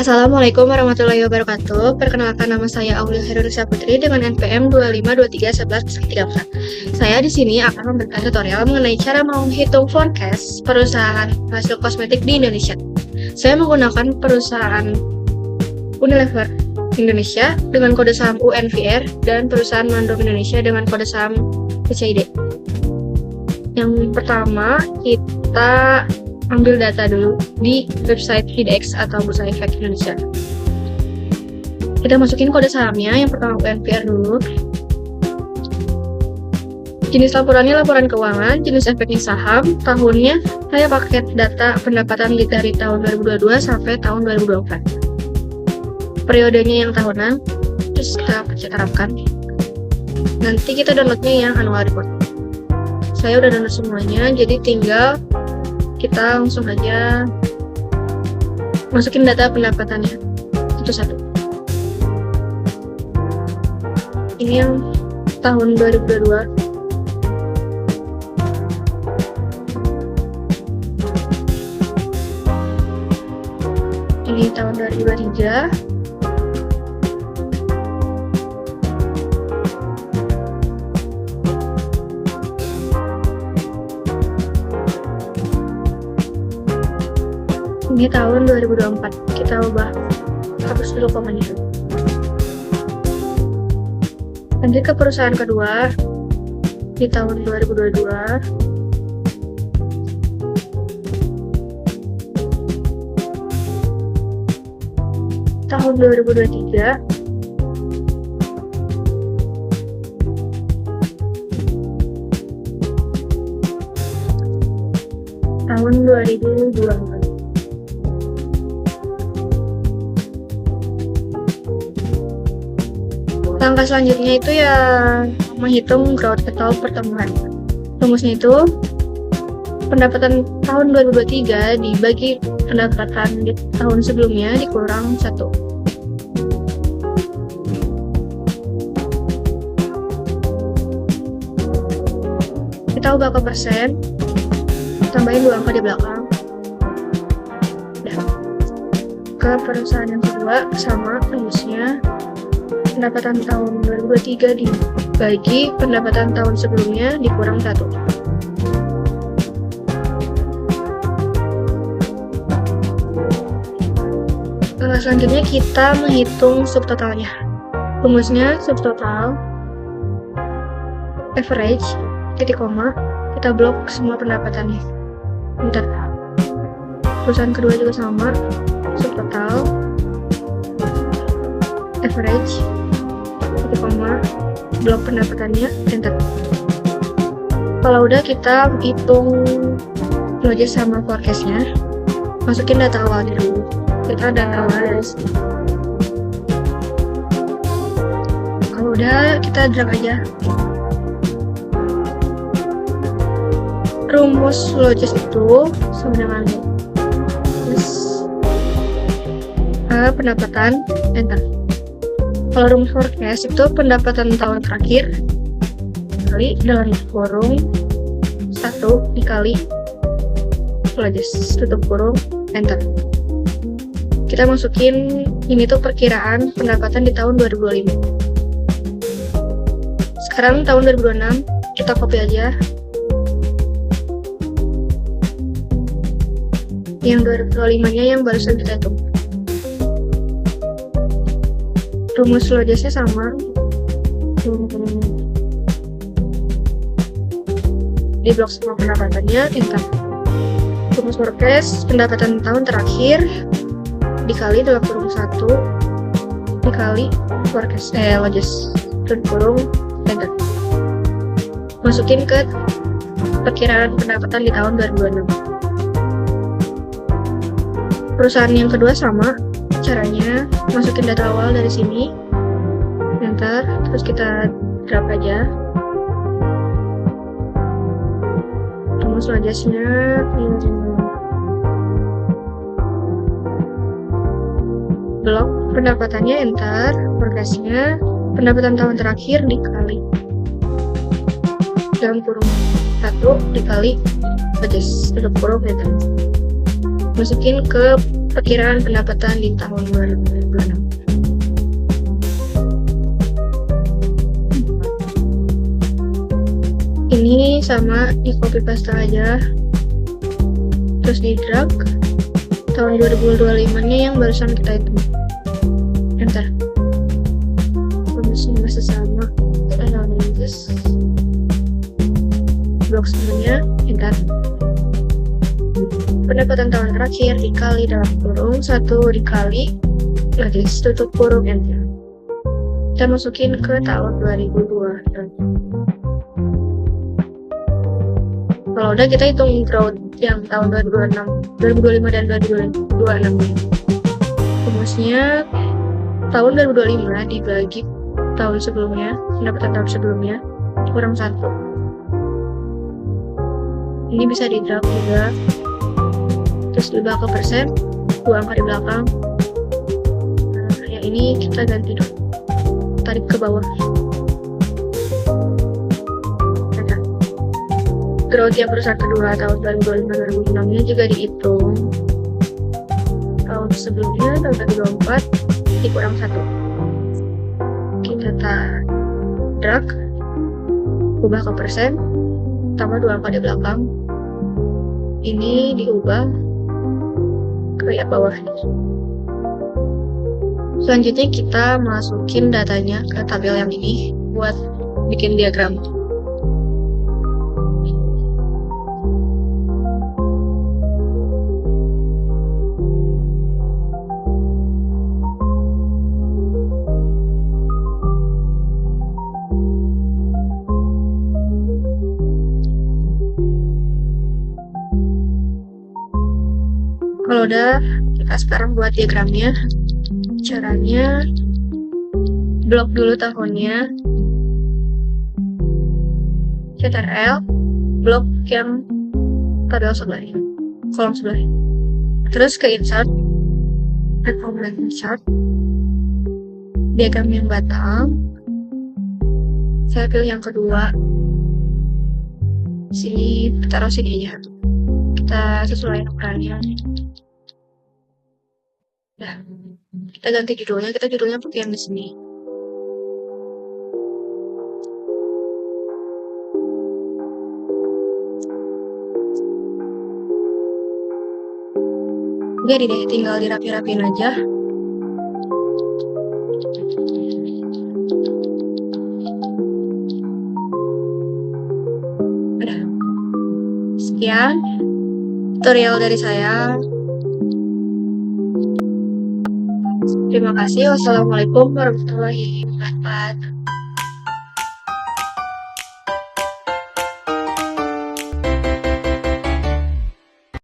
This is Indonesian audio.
Assalamualaikum warahmatullahi wabarakatuh. Perkenalkan, nama saya Aulia Herunisa Putri dengan NPM 25231134. Saya di sini akan memberikan tutorial mengenai cara menghitung forecast perusahaan hasil kosmetik di Indonesia. Saya menggunakan perusahaan Unilever Indonesia dengan kode saham UNVR dan perusahaan Mandom Indonesia dengan kode saham PCID. Yang pertama, kita ambil data dulu di website IDX atau Bursa Efek Indonesia. Kita masukin kode sahamnya, yang pertama UNVR dulu. Jenis laporannya laporan keuangan, jenis efeknya saham, tahunnya saya pakai data pendapatan dari tahun 2022 sampai tahun 2024. Periodenya yang tahunan, terus kita terapkan. Nanti kita downloadnya yang annual report. Saya udah download semuanya, jadi tinggal kita langsung aja masukin data pendapatannya satu-satu. Ini yang tahun 2022. Ini tahun 2023. Ini tahun 2024. Kita ubah, hapus dulu komanya. Lanjut ke perusahaan kedua di tahun 2022. Tahun 2023. Tahun 2024. Langkah selanjutnya itu ya menghitung growth atau pertumbuhan. Rumusnya itu pendapatan tahun 2023 dibagi pendapatan di tahun sebelumnya dikurang 1. Kita ubah ke persen, tambahin 2 angka di belakang. Ke perusahaan yang kedua sama rumusnya, pendapatan tahun 2023 dibagi pendapatan tahun sebelumnya dikurang 1. Selanjutnya kita menghitung subtotalnya. Rumusnya subtotal average titik koma, kita blok semua pendapatannya. Bentar. Perusahaan kedua juga sama, subtotal average titik koma, blok pendapatannya, enter. Kalau udah, kita hitung logis sama forecastnya. Masukin data awalnya dulu. Kita data awal dari sini. Kalau udah, kita drag aja. Rumus logis itu sama dengan pendapatan, enter. Kalau rumus forecast itu pendapatan tahun terakhir kali dalam kurung 1 dikali logis tutup kurung, enter. Kita masukin ini tuh perkiraan pendapatan di tahun 2025. Sekarang tahun 2026 kita copy aja. Yang 2025-nya yang barusan kita hitung. Rumus logisnya sama. Di blok semua pendapatannya, enter. Rumus forecast pendapatan tahun terakhir dikali dalam kurung 1 dikali forecast logis dan kurung, enter. Masukin ke perkiraan pendapatan di tahun 2026. Perusahaan yang kedua sama caranya, masukin data awal dari sini, enter, terus kita drag aja. Rumus logisnya blok pendapatannya, enter. Forecastnya pendapatan tahun terakhir dikali dalam kurung 1 dikali tutup kurung, enter. Masukin ke perkiraan pendapatan di tahun 2026. Ini sama di copy paste aja, terus di drag tahun 2025 nya yang barusan kita hitung. Enter. Rumusnya masih sama, analisis blok semuanya. Enter. Pendapatan tahun terakhir dikali dalam kurung 1 dikali garis tutup kurung. Enter. Kita masukin ke tahun 2002. Kalau udah, kita hitung growth yang tahun 2025 dan 2026 nih. Rumusnya tahun 2025 dibagi tahun sebelumnya, pendapatan tahun sebelumnya, kurang 1. Ini bisa di drag juga, terus diubah ke persen, 2 angka di belakang. Nah, yang ini kita ganti dulu, tarik ke bawah. Growth yang perusahaan kedua tahun 2025-2026 nya juga dihitung. Tahun sebelumnya, tahun 2024, dikurang 1. Kita drag, ubah ke persen, tambah 2 angka di belakang. Ini diubah ke yang bawah. Selanjutnya kita masukin datanya ke tabel yang ini buat bikin diagram. Kalau udah, kita sekarang buat diagramnya. Caranya, blok dulu tahunnya, Ctrl, blok yang tabel sebelahnya, kolom sebelahnya. Terus ke insert, recommend insert, diagram yang batang. Saya pilih yang kedua. Sini, taruh sini aja. Kita sesuaikan ukurannya. Nah, kita ganti judulnya. Kita judulnya pakai yang di sini. Jadi deh, tinggal dirapi-rapiin aja. Udah. Sekian tutorial dari saya. Terima kasih. Wassalamualaikum warahmatullahi wabarakatuh.